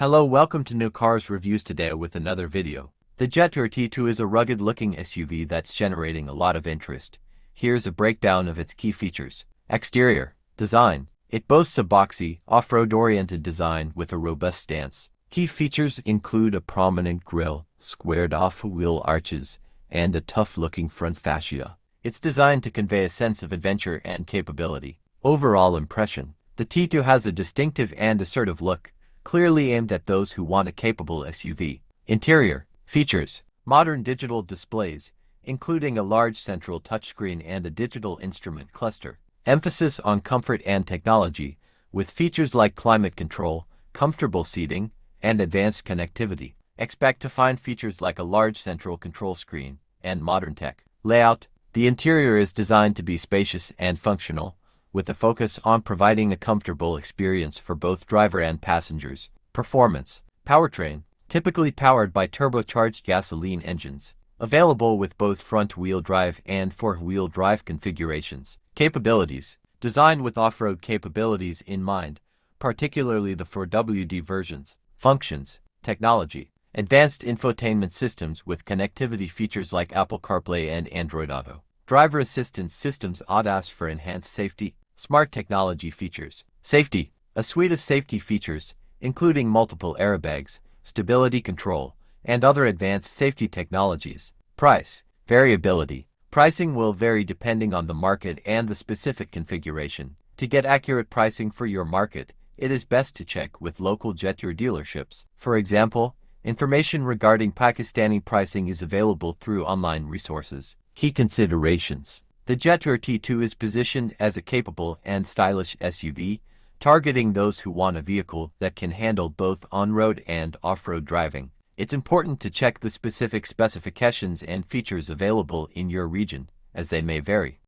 Hello, welcome to New Cars Reviews today with another video. The Jetour T2 is a rugged-looking SUV that's generating a lot of interest. Here's a breakdown of its key features. Exterior. Design. It boasts a boxy, off-road-oriented design with a robust stance. Key features include a prominent grille, squared-off wheel arches, and a tough-looking front fascia. It's designed to convey a sense of adventure and capability. Overall impression. The T2 has a distinctive and assertive look, clearly aimed at those who want a capable SUV. Interior. Features. Modern digital displays, including a large central touchscreen and a digital instrument cluster. Emphasis on comfort and technology, with features like climate control, comfortable seating, and advanced connectivity. Expect to find features like a large central control screen and modern tech. Layout. The interior is designed to be spacious and functional, with a focus on providing a comfortable experience for both driver and passengers. Performance. Powertrain. Typically powered by turbocharged gasoline engines. Available with both front-wheel drive and four-wheel drive configurations. Capabilities. Designed with off-road capabilities in mind, particularly the 4WD versions. Functions. Technology. Advanced infotainment systems with connectivity features like Apple CarPlay and Android Auto. Driver assistance systems ADAS for enhanced safety. Smart technology features. Safety. A suite of safety features, including multiple airbags, stability control, and other advanced safety technologies. Price. Variability. Pricing will vary depending on the market and the specific configuration. To get accurate pricing for your market, it is best to check with local Jetour dealerships. For example, information regarding Pakistani pricing is available through online resources. Key considerations. The Jetour T2 is positioned as a capable and stylish SUV, targeting those who want a vehicle that can handle both on-road and off-road driving. It's important to check the specific specifications and features available in your region, as they may vary.